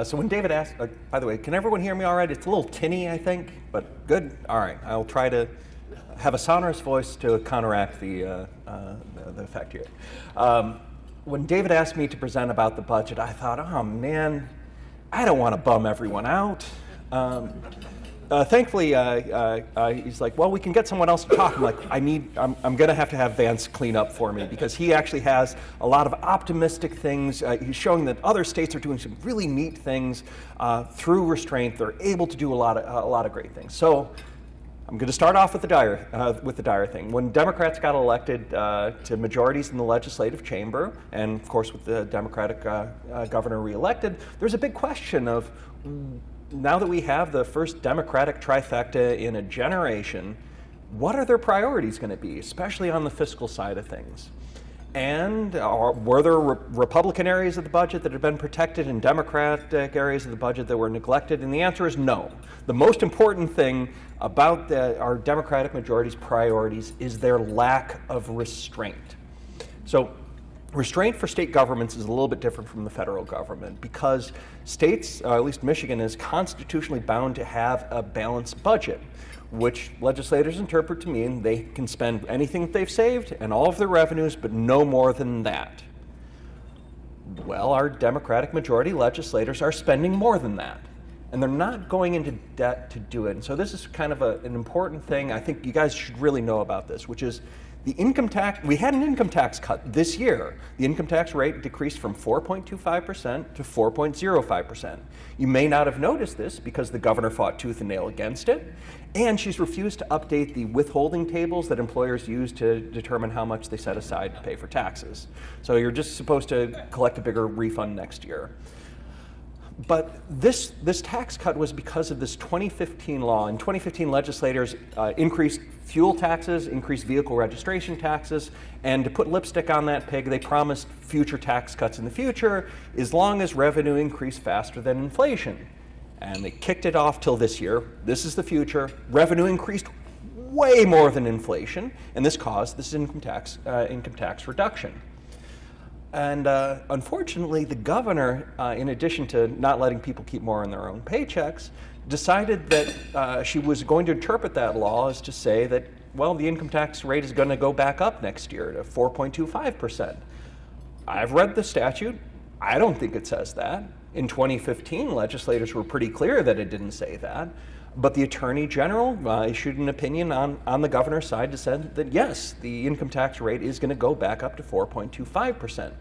So when David asked, by the way, can everyone hear me all right? It's a little tinny, I think, but good. All right, I'll try to have a sonorous voice to counteract the effect here. When David asked me to present about the budget, I thought, oh man, I don't want to bum everyone out. Thankfully, he's like, well, we can get someone else to talk. I'm like, I'm going to have Vance clean up for me because he actually has a lot of optimistic things. He's showing that other states are doing some really neat things through restraint. They're able to do a lot of great things. So I'm going to start off with the dire thing. When Democrats got elected to majorities in the legislative chamber, and of course with the Democratic governor reelected, there's a big question of, now that we have the first Democratic trifecta in a generation, what are their priorities going to be, especially on the fiscal side of things? And were there Republican areas of the budget that had been protected and Democratic areas of the budget that were neglected? And the answer is no. The most important thing about our Democratic majority's priorities is their lack of restraint. So restraint for state governments is a little bit different from the federal government because states, at least Michigan, is constitutionally bound to have a balanced budget, which legislators interpret to mean they can spend anything that they've saved and all of their revenues, but no more than that. Well, our Democratic majority legislators are spending more than that, and they're not going into debt to do it. And so this is kind of an important thing. I think you guys should really know about this, which is the income tax. We had an income tax cut this year. The income tax rate decreased from 4.25% to 4.05%. You may not have noticed this because the governor fought tooth and nail against it, and she's refused to update the withholding tables that employers use to determine how much they set aside to pay for taxes. So you're just supposed to collect a bigger refund next year. But this tax cut was because of this 2015 law. In 2015, legislators increased fuel taxes, increased vehicle registration taxes, and to put lipstick on that pig, they promised future tax cuts in the future as long as revenue increased faster than inflation. And they kicked it off till this year. This is the future. Revenue increased way more than inflation, and this caused this income tax reduction. And unfortunately, the governor, in addition to not letting people keep more in their own paychecks, decided that she was going to interpret that law as to say that, well, the income tax rate is going to go back up next year to 4.25%. I've read the statute. I don't think it says that. In 2015, legislators were pretty clear that it didn't say that. But the Attorney General issued an opinion on the governor's side to say that, yes, the income tax rate is going to go back up to 4.25%.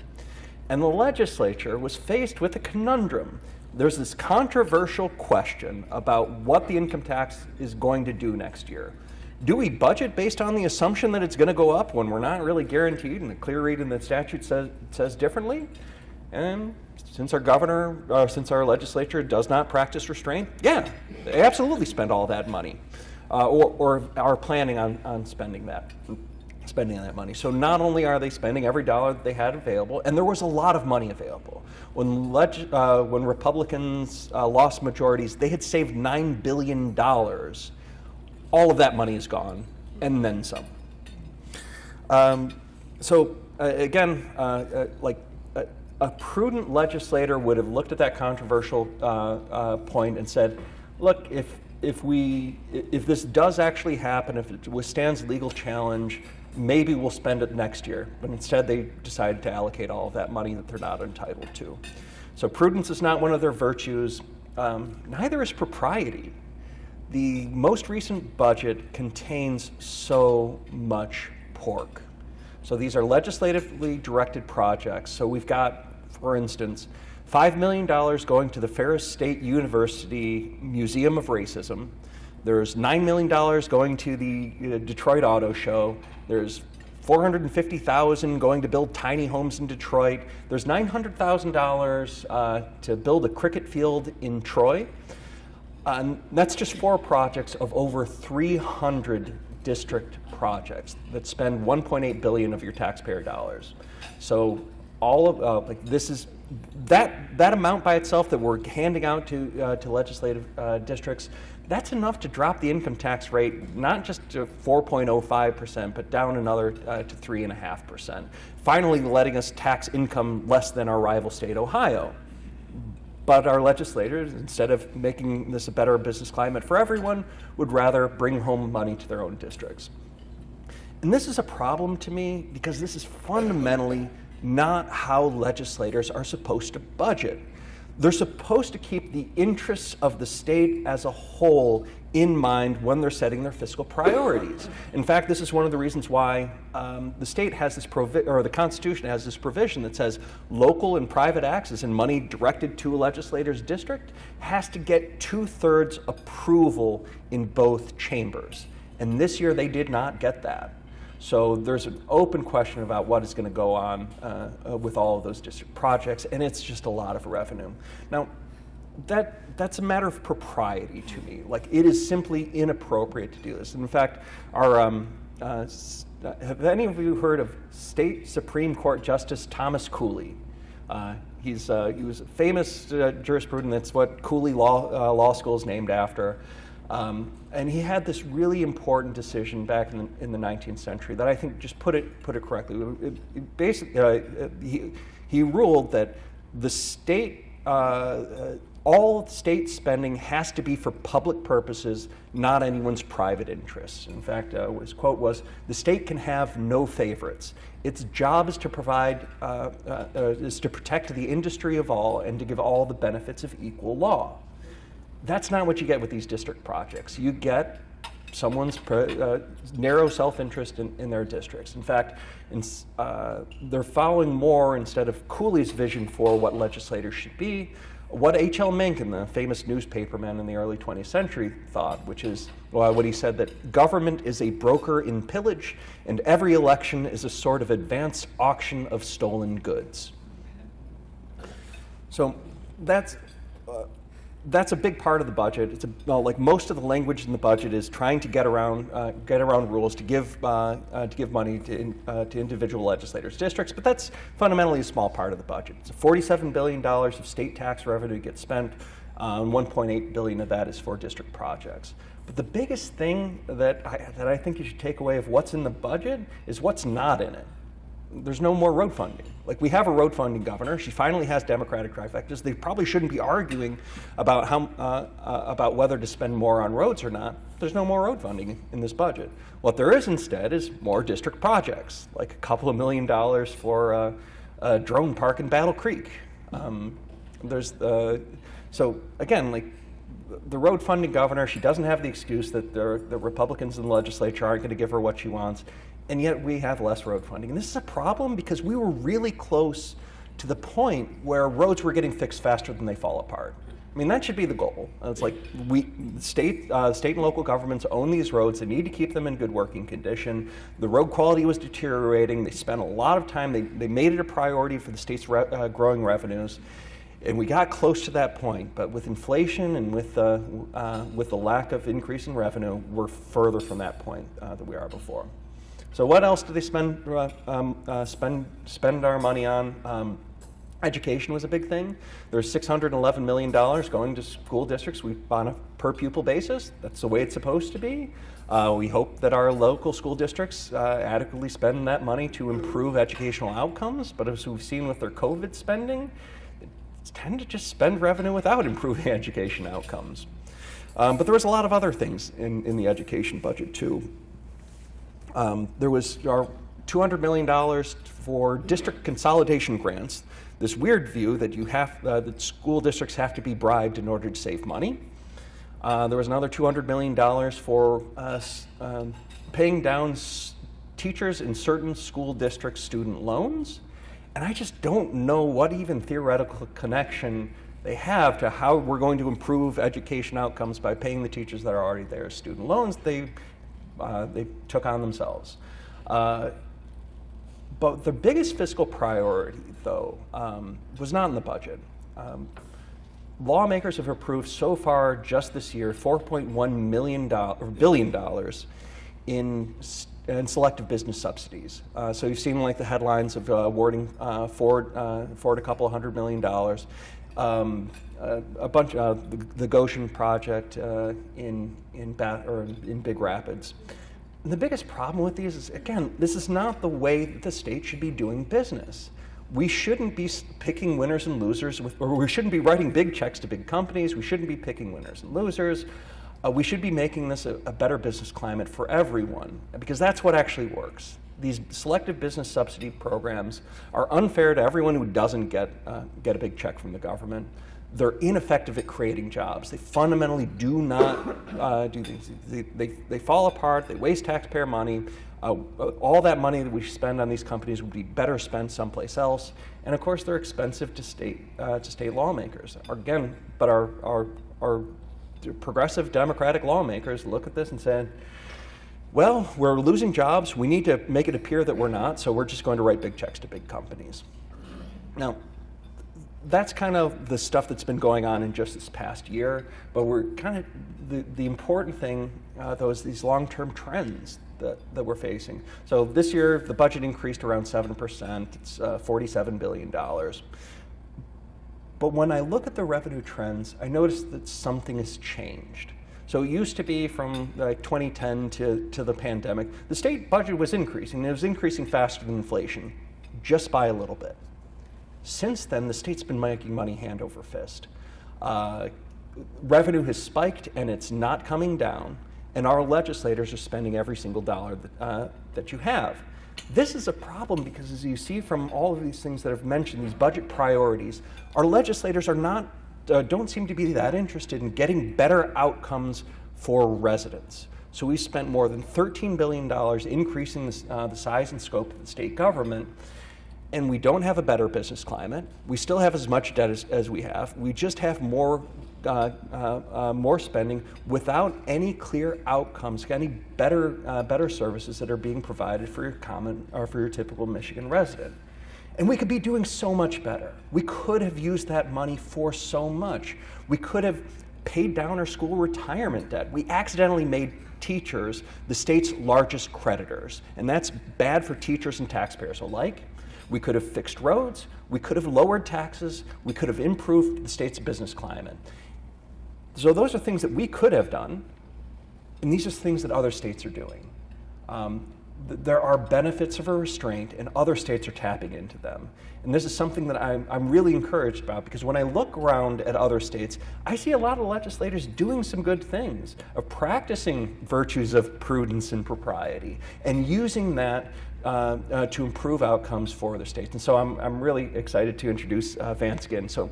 And the legislature was faced with a conundrum. There's this controversial question about what the income tax is going to do next year. Do we budget based on the assumption that it's going to go up when we're not really guaranteed and the clear read in the statute says differently? And since our legislature does not practice restraint, yeah, they absolutely spend all that money, or are planning on spending that money. So not only are they spending every dollar that they had available, and there was a lot of money available. When Republicans lost majorities, they had saved $9 billion. All of that money is gone, and then some. A prudent legislator would have looked at that controversial point and said, look, if this does actually happen, if it withstands legal challenge, maybe we'll spend it next year. But instead they decided to allocate all of that money that they're not entitled to. So prudence is not one of their virtues. Neither is propriety. The most recent budget contains so much pork. So these are legislatively directed projects. So we've got, for instance, $5 million going to the Ferris State University Museum of Racism. There's $9 million going to the Detroit Auto Show. There's $450,000 going to build tiny homes in Detroit. There's $900,000 to build a cricket field in Troy. That's just 4 projects of over 300 district projects that spend $1.8 billion of your taxpayer dollars. So all of this is that amount by itself that we're handing out to legislative districts. That's enough to drop the income tax rate not just to 4.05%, but down another to 3.5%. Finally, letting us tax income less than our rival state, Ohio. But our legislators, instead of making this a better business climate for everyone, would rather bring home money to their own districts. And this is a problem to me because this is fundamentally not how legislators are supposed to budget. They're supposed to keep the interests of the state as a whole in mind when they're setting their fiscal priorities. In fact, this is one of the reasons why the state has this or the Constitution has this provision that says local and private access and money directed to a legislator's district has to get 2/3 approval in both chambers. And this year they did not get that. So there's an open question about what is going to go on with all of those district projects, and it's just a lot of revenue. Now, that's a matter of propriety to me. Like, it is simply inappropriate to do this. And in fact, have any of you heard of State Supreme Court Justice Thomas Cooley? He was a famous jurisprudent. That's what Cooley Law School is named after. And he had this really important decision back in the 19th century that I think just put it correctly. He ruled that the state, all state spending has to be for public purposes, not anyone's private interests. In fact, his quote was, "The state can have no favorites. Its job is to provide, is to protect the industry of all and to give all the benefits of equal law." That's not what you get with these district projects. You get someone's narrow self-interest in their districts. In fact, they're following more, instead of Cooley's vision for what legislators should be, what H.L. Mencken, the famous newspaperman in the early 20th century, thought, which is what he said, that government is a broker in pillage and every election is a sort of advance auction of stolen goods. So that's a big part of the budget. It's like most of the language in the budget is trying to get around rules to give money to individual legislators' districts, but that's fundamentally a small part of the budget. It's $47 billion of state tax revenue gets spent, and $1.8 billion of that is for district projects. But the biggest thing that I think you should take away of what's in the budget is what's not in it. There's no more road funding. Like, we have a road funding governor. She finally has Democratic trifectas. They probably shouldn't be arguing about about whether to spend more on roads or not. There's no more road funding in this budget. What there is instead is more district projects, like a couple of $1 million for a drone park in Battle Creek. So again, like, the road funding governor, she doesn't have the excuse that the Republicans in the legislature aren't going to give her what she wants. And yet we have less road funding. And this is a problem because we were really close to the point where roads were getting fixed faster than they fall apart. I mean, that should be the goal. It's like state and local governments own these roads. They need to keep them in good working condition. The road quality was deteriorating. They spent a lot of time. They made it a priority for the state's growing revenues. And we got close to that point. But with inflation and with the lack of increase in revenue, we're further from that point than we are before. So what else do they spend our money on? Education was a big thing. There's $611 million going to school districts on a per pupil basis. That's the way it's supposed to be. We hope that our local school districts adequately spend that money to improve educational outcomes. But as we've seen with their COVID spending, they tend to just spend revenue without improving education outcomes. But there was a lot of other things in the education budget too. There was our $200 million for district consolidation grants. This weird view that that school districts have to be bribed in order to save money. There was another $200 million for paying down teachers in certain school district student loans. And I just don't know what even theoretical connection they have to how we're going to improve education outcomes by paying the teachers that are already there as student loans they took on themselves. But the biggest fiscal priority, though, was not in the budget. Lawmakers have approved so far just this year $4.1 billion in selective business subsidies. So you've seen like the headlines of awarding Ford a couple of $100 million. A bunch of the Goshen project in Big Rapids. And the biggest problem with these is, again, this is not the way that the state should be doing business. we shouldn't be picking winners and losers, or we shouldn't be writing big checks to big companies. We shouldn't be picking winners and losers. We should be making this a better business climate for everyone, because that's what actually works. These selective business subsidy programs are unfair to everyone who doesn't get a big check from the government. They're ineffective at creating jobs. They fundamentally do not do things. They fall apart. They waste taxpayer money. All that money that we spend on these companies would be better spent someplace else. And of course, they're expensive to state lawmakers. Again, but our progressive Democratic lawmakers look at this and say, well, we're losing jobs. We need to make it appear that we're not, so we're just going to write big checks to big companies. Now, that's kind of the stuff that's been going on in just this past year, but we're kind of, the important thing, though, is these long-term trends that we're facing. So this year, the budget increased around 7%. It's $47 billion. But when I look at the revenue trends, I notice that something has changed. So it used to be from like 2010 to the pandemic, the state budget was increasing. It was increasing faster than inflation, just by a little bit. Since then, the state's been making money hand over fist. Revenue has spiked and it's not coming down, and our legislators are spending every single dollar that you have. This is a problem because, as you see from all of these things that I've mentioned, these budget priorities, our legislators are not don't seem to be that interested in getting better outcomes for residents. So we spent more than $13 billion increasing the size and scope of the state government, and we don't have a better business climate. We still have as much debt as we have. We just have more spending without any clear outcomes, any better services that are being provided for your typical Michigan resident. And we could be doing so much better. We could have used that money for so much. We could have paid down our school retirement debt. We accidentally made teachers the state's largest creditors, and that's bad for teachers and taxpayers alike. We could have fixed roads. We could have lowered taxes. We could have improved the state's business climate. So those are things that we could have done, and these are things that other states are doing. There are benefits of a restraint, and other states are tapping into them. And this is something that I'm really encouraged about, because when I look around at other states, I see a lot of legislators doing some good things, of practicing virtues of prudence and propriety, and using that to improve outcomes for other states. And so I'm really excited to introduce Vance again. So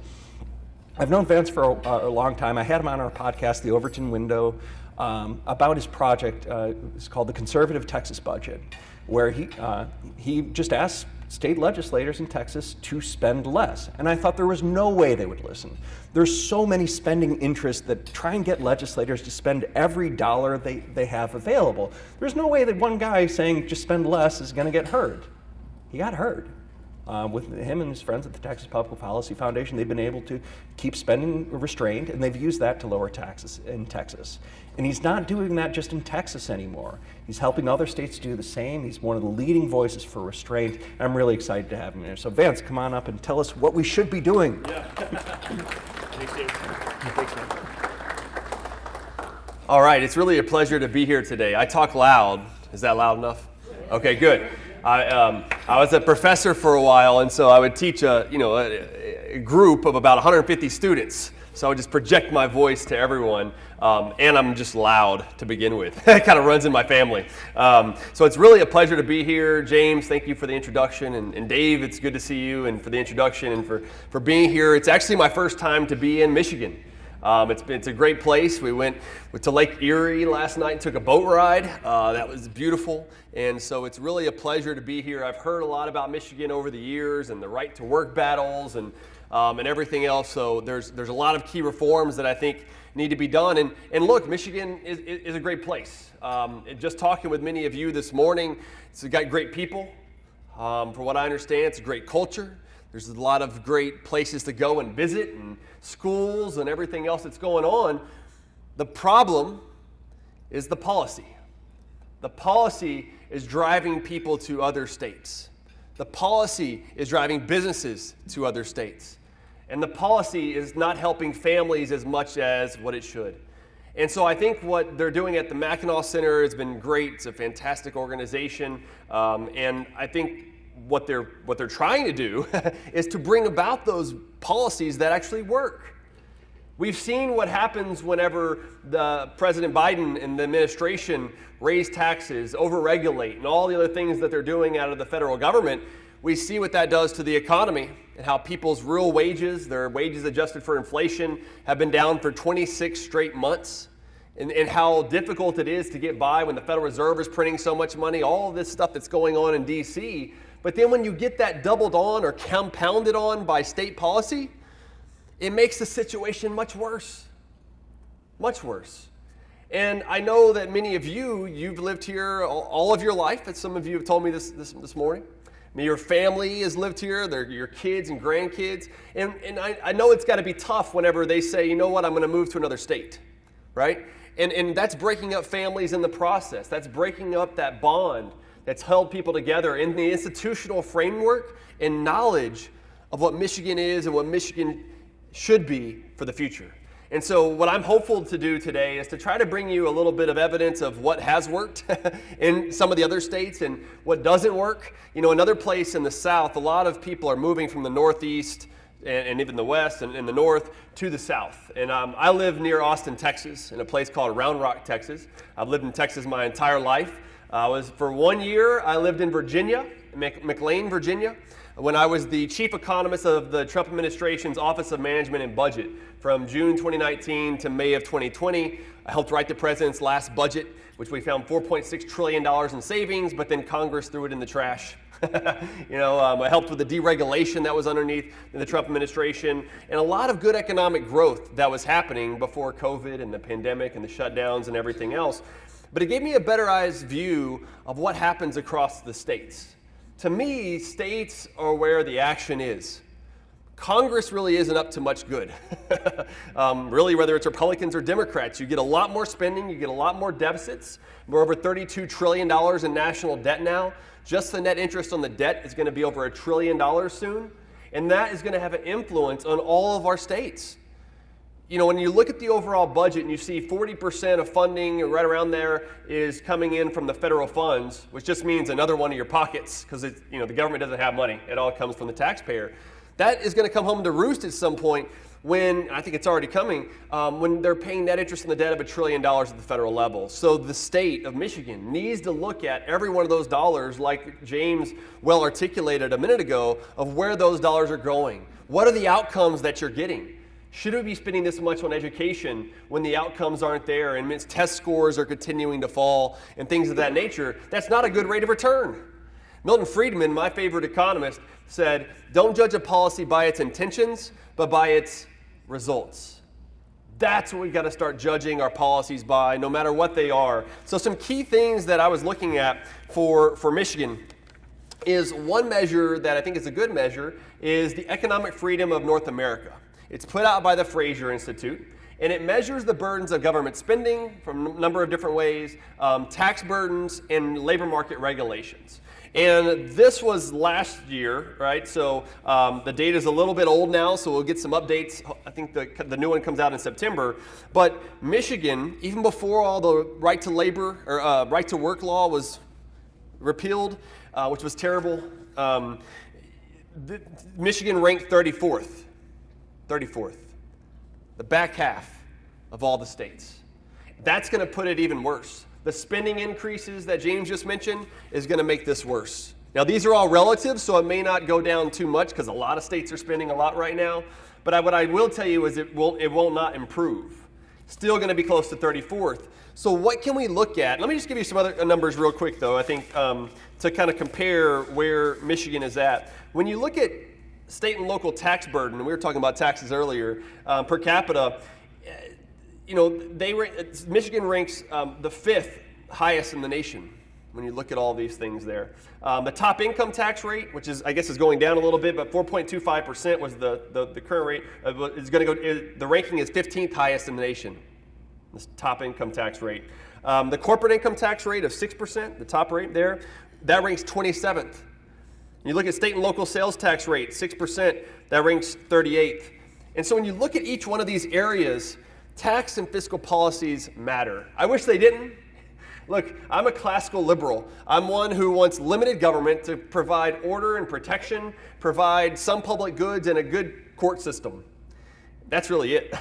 I've known Vance for a long time. I had him on our podcast, The Overton Window, about his project. It's called the Conservative Texas Budget, where he just asked state legislators in Texas to spend less. And I thought there was no way they would listen. There's so many spending interests that try and get legislators to spend every dollar they have available. There's no way that one guy saying just spend less is going to get heard. He got heard. With him and his friends at the Texas Public Policy Foundation, they've been able to keep spending restrained, and they've used that to lower taxes in Texas. And he's not doing that just in Texas anymore. He's helping other states do the same. He's one of the leading voices for restraint. I'm really excited to have him here. So Vance, come on up and tell us what we should be doing. Yeah. Thanks, Dave. Thanks, man. All right, it's really a pleasure to be here today. I talk loud. Is that loud enough? Okay, good. I was a professor for a while, and so I would teach a group of about 150 students. So I would just project my voice to everyone, and I'm just loud to begin with. It kind of runs in my family. So it's really a pleasure to be here. James, thank you for the introduction, and Dave, it's good to see you, and for the introduction, and for being here. It's actually my first time to be in Michigan. It's a great place. We went to Lake Erie last night and took a boat ride. That was beautiful. And so it's really a pleasure to be here. I've heard a lot about Michigan over the years and the right to work battles and everything else. So there's a lot of key reforms that I think need to be done. And look, Michigan is a great place. Just talking with many of you this morning, it's got great people. From what I understand, it's a great culture. There's a lot of great places to go and visit, and schools and everything else that's going on. The problem is the policy. The policy is driving people to other states. The policy is driving businesses to other states. And the policy is not helping families as much as what it should. And so I think what they're doing at the Mackinac Center has been great. It's a fantastic organization. And I think what they're trying to do is to bring about those policies that actually work. We've seen what happens whenever the President Biden and the administration raise taxes, overregulate, and all the other things that they're doing out of the federal government. We see what that does to the economy and how people's real wages, their wages adjusted for inflation, have been down for 26 straight months. And how difficult it is to get by when the Federal Reserve is printing so much money, all this stuff that's going on in D.C. But then when you get that doubled on or compounded on by state policy, it makes the situation much worse. Much worse. And I know that many of you've lived here all of your life, as some of you have told me this morning. I mean, your family has lived here, your kids and grandkids. And I know it's got to be tough whenever they say, you know what, I'm going to move to another state, right? And that's breaking up families in the process. That's breaking up that bond that's held people together in the institutional framework and knowledge of what Michigan is and what Michigan should be for the future. And so what I'm hopeful to do today is to try to bring you a little bit of evidence of what has worked in some of the other states and what doesn't work. You know, another place in the South, a lot of people are moving from the Northeast and even the West and in the North to the South. And I live near Austin, Texas, in a place called Round Rock, Texas. I've lived in Texas my entire life. For 1 year, I lived in Virginia, McLean, Virginia, when I was the chief economist of the Trump administration's Office of Management and Budget from June 2019 to May of 2020. I helped write the president's last budget, which we found $4.6 trillion in savings, but then Congress threw it in the trash. I helped with the deregulation that was underneath the Trump administration and a lot of good economic growth that was happening before COVID and the pandemic and the shutdowns and everything else. But it gave me a better-eyed view of what happens across the states. To me, states are where the action is. Congress really isn't up to much good. Really, whether it's Republicans or Democrats, you get a lot more spending, you get a lot more deficits. We're over $32 trillion in national debt now. Just the net interest on the debt is going to be over $1 trillion soon. And that is going to have an influence on all of our states. You know, when you look at the overall budget and you see 40% of funding right around there is coming in from the federal funds, which just means another one of your pockets because the government doesn't have money. It all comes from the taxpayer. That is going to come home to roost at some point when, I think it's already coming, when they're paying net interest on the debt of $1 trillion at the federal level. So the state of Michigan needs to look at every one of those dollars, like James well articulated a minute ago, of where those dollars are going. What are the outcomes that you're getting? Should we be spending this much on education when the outcomes aren't there and its test scores are continuing to fall and things of that nature? That's not a good rate of return. Milton Friedman, my favorite economist, said, don't judge a policy by its intentions, but by its results. That's what we've got to start judging our policies by, no matter what they are. So some key things that I was looking at for Michigan is one measure that I think is a good measure is the economic freedom of North America. It's put out by the Fraser Institute, and it measures the burdens of government spending from a number of different ways, tax burdens, and labor market regulations. And this was last year, right? So the data is a little bit old now, so we'll get some updates. I think the new one comes out in September. But Michigan, even before all the right to labor or right to work law was repealed, which was terrible, Michigan ranked 34th. 34th, the back half of all the states. That's going to put it even worse. The spending increases that James just mentioned is going to make this worse. Now, these are all relative, so it may not go down too much because a lot of states are spending a lot right now. But what I will tell you is it will not improve. Still going to be close to 34th. So what can we look at? Let me just give you some other numbers real quick, though, I think, to kind of compare where Michigan is at. When you look at state and local tax burden, and we were talking about taxes earlier, per capita, Michigan ranks the 5th highest in the nation when you look at all these things there. The top income tax rate, which is going down a little bit, but 4.25% was the current rate. The ranking is 15th highest in the nation, this top income tax rate. The corporate income tax rate of 6%, the top rate there, that ranks 27th. You look at state and local sales tax rate, 6%, that ranks 38th. And so when you look at each one of these areas, tax and fiscal policies matter. I wish they didn't. Look, I'm a classical liberal. I'm one who wants limited government to provide order and protection, provide some public goods, and a good court system. That's really it.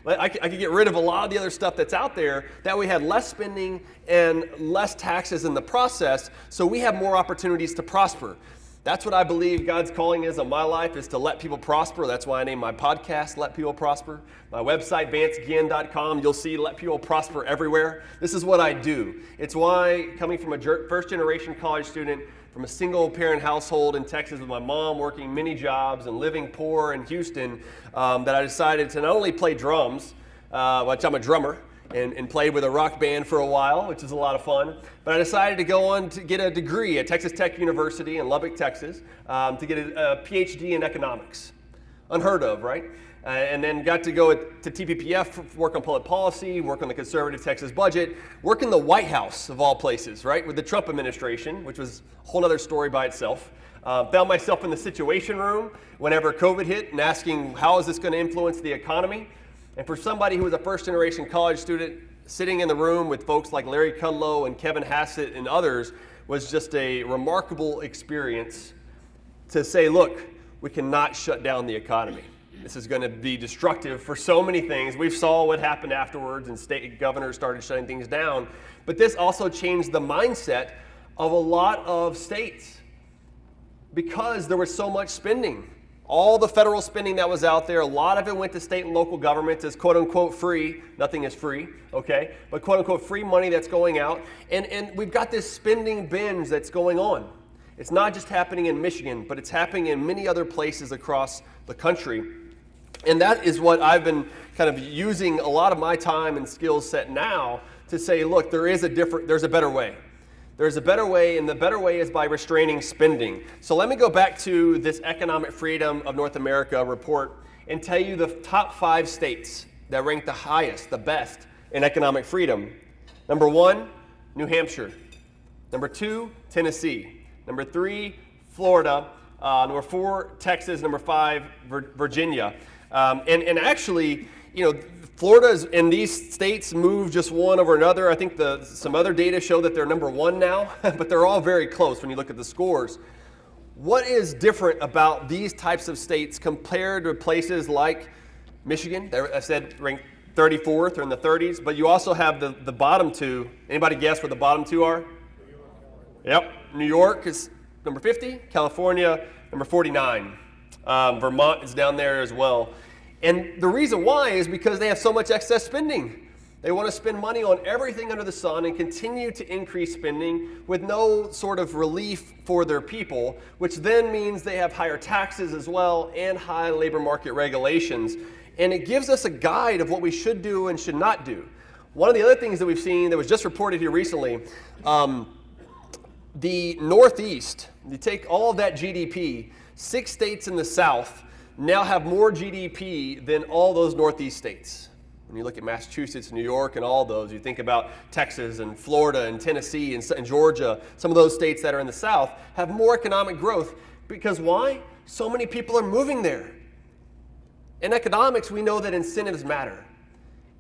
I could get rid of a lot of the other stuff that's out there. That we had less spending and less taxes in the process, so we have more opportunities to prosper. That's what I believe God's calling is on my life, is to let people prosper. That's why I named my podcast, Let People Prosper. My website, vanceguillen.com, you'll see Let People Prosper everywhere. This is what I do. It's why, coming from a first-generation college student, from a single-parent household in Texas with my mom working many jobs and living poor in Houston, that I decided to not only play drums, which I'm a drummer, and played with a rock band for a while, which is a lot of fun. But I decided to go on to get a degree at Texas Tech University in Lubbock, Texas, to get a PhD in economics. Unheard of, right? And then got to go to TPPF, work on public policy, work on the conservative Texas budget, work in the White House, of all places, right, with the Trump administration, which was a whole other story by itself. Found myself in the Situation Room whenever COVID hit and asking, how is this going to influence the economy? And for somebody who was a first-generation college student, sitting in the room with folks like Larry Kudlow and Kevin Hassett and others was just a remarkable experience to say, look, we cannot shut down the economy. This is going to be destructive for so many things. We saw what happened afterwards, and state governors started shutting things down. But this also changed the mindset of a lot of states because there was so much spending. All the federal spending that was out there, a lot of it went to state and local governments as quote-unquote free. Nothing is free, okay? But quote-unquote free money that's going out. And we've got this spending binge that's going on. It's not just happening in Michigan, but it's happening in many other places across the country. And that is what I've been kind of using a lot of my time and skills set now to say, look, there's a better way. There's a better way, and the better way is by restraining spending. So let me go back to this Economic Freedom of North America report and tell you the top 5 states that rank the highest, the best in economic freedom. Number 1, New Hampshire. Number 2, Tennessee. Number 3, Florida. Number 4, Texas. Number 5, Virginia. And actually, you know, Florida's and these states move just one over another. I think some other data show that they're number 1 now, but they're all very close when you look at the scores. What is different about these types of states compared to places like Michigan? I said ranked 34th or in the 30s, but you also have the bottom 2. Anybody guess what the bottom 2 are? Yep. New York is number 50, California number 49. Vermont is down there as well. And the reason why is because they have so much excess spending. They want to spend money on everything under the sun and continue to increase spending with no sort of relief for their people, which then means they have higher taxes as well and high labor market regulations. And it gives us a guide of what we should do and should not do. One of the other things that we've seen that was just reported here recently, the Northeast, you take all of that GDP, 6 states in the South now have more GDP than all those Northeast states. When you look at Massachusetts, New York, and all those, you think about Texas and Florida and Tennessee and Georgia, some of those states that are in the South have more economic growth. Because why? So many people are moving there. In economics, we know that incentives matter.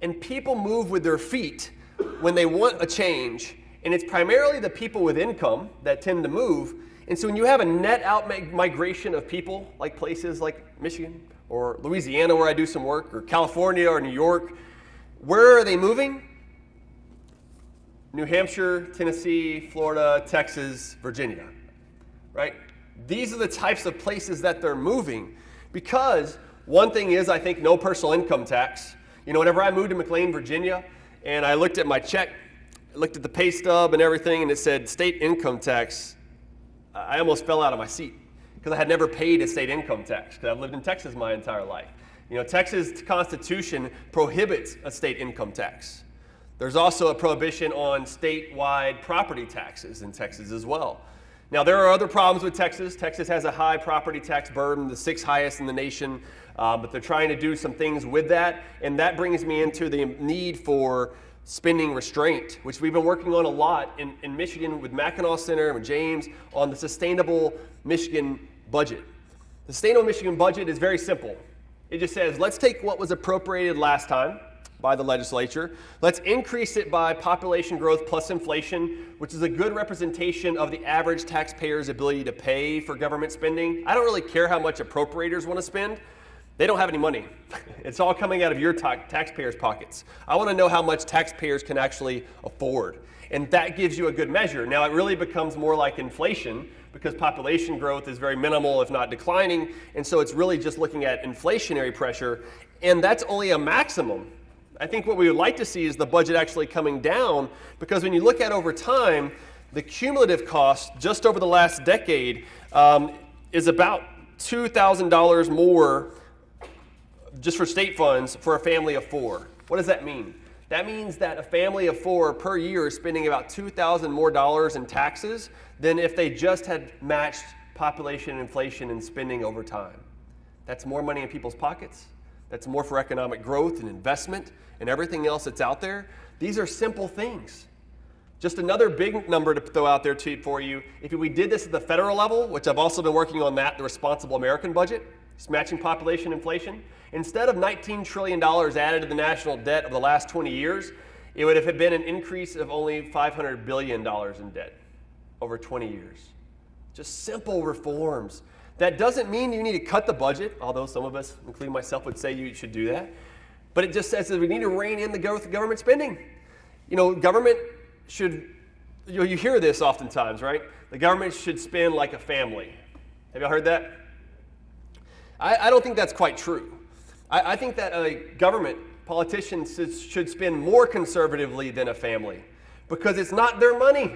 And people move with their feet when they want a change. And it's primarily the people with income that tend to move. And so when you have a net out migration of people, like places like Michigan or Louisiana where I do some work, or California or New York, where are they moving? New Hampshire, Tennessee, Florida, Texas, Virginia, right? These are the types of places that they're moving because one thing is, I think, no personal income tax. You know, whenever I moved to McLean, Virginia, and I looked at my check, I looked at the pay stub and everything, and it said state income tax, I almost fell out of my seat because I had never paid a state income tax because I've lived in Texas my entire life. You know, Texas Constitution prohibits a state income tax. There's also a prohibition on statewide property taxes in Texas as well. Now, there are other problems with Texas. Texas has a high property tax burden, the 6th highest in the nation, but they're trying to do some things with that, and that brings me into the need for spending restraint, which we've been working on a lot in Michigan with Mackinac Center and with James on the Sustainable Michigan Budget. The Sustainable Michigan Budget is very simple. It just says, let's take what was appropriated last time, by the legislature. Let's increase it by population growth plus inflation, which is a good representation of the average taxpayer's ability to pay for government spending. I don't really care how much appropriators want to spend. They don't have any money. It's all coming out of your taxpayers' pockets. I want to know how much taxpayers can actually afford. And that gives you a good measure. Now, it really becomes more like inflation because population growth is very minimal, if not declining. And so it's really just looking at inflationary pressure. And that's only a maximum. I think what we would like to see is the budget actually coming down, because when you look at over time, the cumulative cost just over the last decade is about $2,000 more just for state funds for a family of four. What does that mean? That means that a family of four per year is spending about $2,000 more in taxes than if they just had matched population, inflation, and spending over time. That's more money in people's pockets. That's more for economic growth and investment and everything else that's out there. These are simple things. Just another big number to throw out there for you. If we did this at the federal level, which I've also been working on that, the Responsible American Budget, it's matching population inflation. Instead of $19 trillion added to the national debt over the last 20 years, it would have been an increase of only $500 billion in debt over 20 years. Just simple reforms. That doesn't mean you need to cut the budget, although some of us, including myself, would say you should do that. But it just says that we need to rein in the growth of government spending. Government should, you hear this oftentimes, right? The government should spend like a family. Have y'all heard that? I don't think that's quite true. I think that politicians should spend more conservatively than a family, because it's not their money.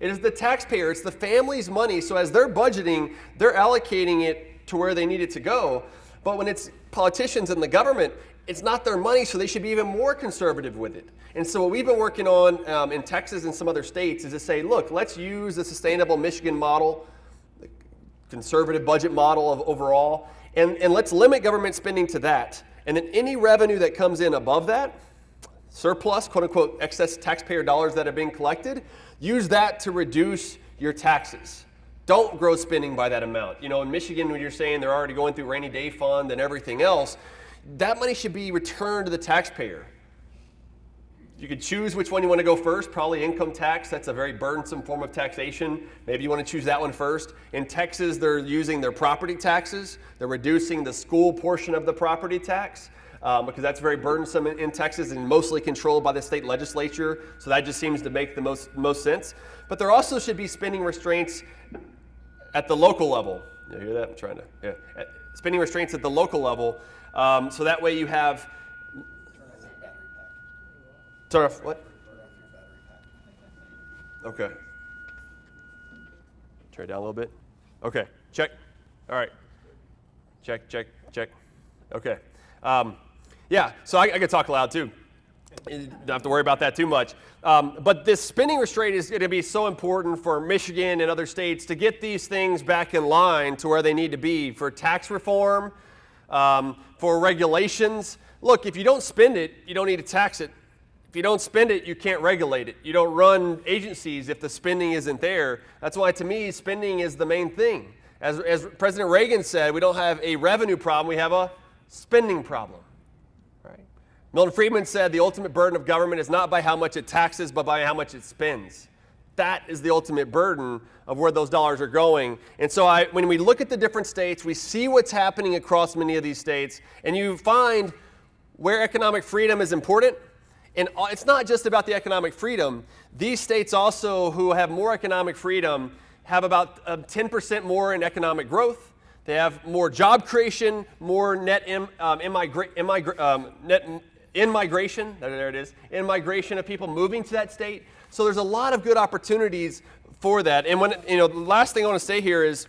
It is the taxpayer, it's the family's money. So as they're budgeting, they're allocating it to where they need it to go. But when it's politicians and the government, it's not their money, so they should be even more conservative with it. And so what we've been working on in Texas and some other states is to say, look, let's use the sustainable Michigan model, the conservative budget model of overall, and let's limit government spending to that. And then any revenue that comes in above that, surplus, quote unquote, excess taxpayer dollars that are being collected, use that to reduce your taxes. Don't grow spending by that amount. In Michigan, when you're saying they're already going through rainy day fund and everything else, that money should be returned to the taxpayer. You could choose which one you want to go first, probably income tax. That's a very burdensome form of taxation. Maybe you want to choose that one first. In Texas, they're using their property taxes. They're reducing the school portion of the property tax because that's very burdensome in Texas and mostly controlled by the state legislature. So that just seems to make the most sense. But there also should be spending restraints at the local level. You hear that? I'm trying to, spending restraints at the local level. So that way you have... Turn off what? Okay. Turn it down a little bit. Okay. Check. All right. Check. Okay. So I could talk loud too. You don't have to worry about that too much. But this spending restraint is going to be so important for Michigan and other states to get these things back in line to where they need to be for tax reform, for regulations. Look, if you don't spend it, you don't need to tax it. If you don't spend it, you can't regulate it. You don't run agencies if the spending isn't there. That's why, to me, spending is the main thing. As President Reagan said, we don't have a revenue problem, we have a spending problem. Right? Milton Friedman said the ultimate burden of government is not by how much it taxes, but by how much it spends. That is the ultimate burden of where those dollars are going. And so when we look at the different states, we see what's happening across many of these states, and you find where economic freedom is important. And it's not just about the economic freedom. These states also who have more economic freedom have about 10% more in economic growth. They have more job creation, more net in-migration. There it is. In-migration of people moving to that state. So there's a lot of good opportunities for that. And the last thing I want to say here is,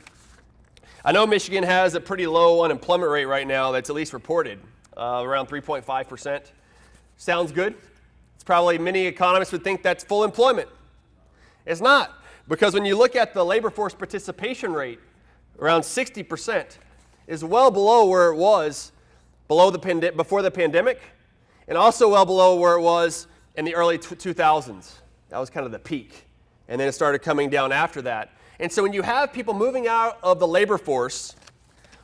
I know Michigan has a pretty low unemployment rate right now that's at least reported, around 3.5%. Sounds good. It's probably many economists would think that's full employment. It's not, because when you look at the labor force participation rate, around 60%, is well below where it was before the pandemic, and also well below where it was in the early 2000s. That was kind of the peak, and then it started coming down after that. And so when you have people moving out of the labor force,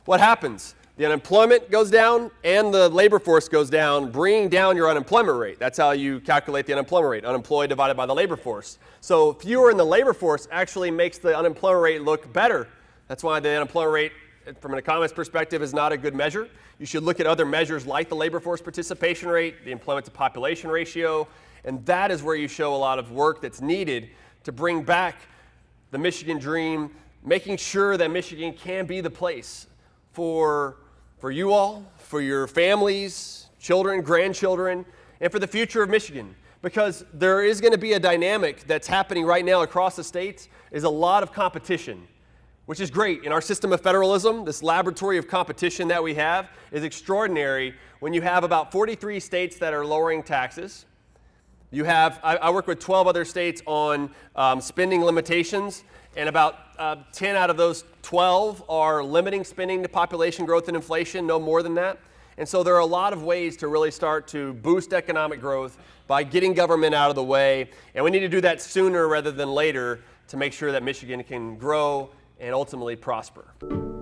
what happens? the unemployment goes down and the labor force goes down, bringing down your unemployment rate. That's how you calculate the unemployment rate, unemployed divided by the labor force. So fewer in the labor force actually makes the unemployment rate look better. That's why the unemployment rate, from an economist perspective, is not a good measure. You should look at other measures like the labor force participation rate, the employment to population ratio, and that is where you show a lot of work that's needed to bring back the Michigan dream, making sure that Michigan can be the place for you all, for your families, children, grandchildren, and for the future of Michigan. Because there is going to be a dynamic that's happening right now across the states, is a lot of competition, which is great. In our system of federalism, this laboratory of competition that we have is extraordinary when you have about 43 states that are lowering taxes. You have, I work with 12 other states on spending limitations, and about 10 out of those 12 are limiting spending to population growth and inflation, no more than that. And so there are a lot of ways to really start to boost economic growth by getting government out of the way, and we need to do that sooner rather than later to make sure that Michigan can grow and ultimately prosper.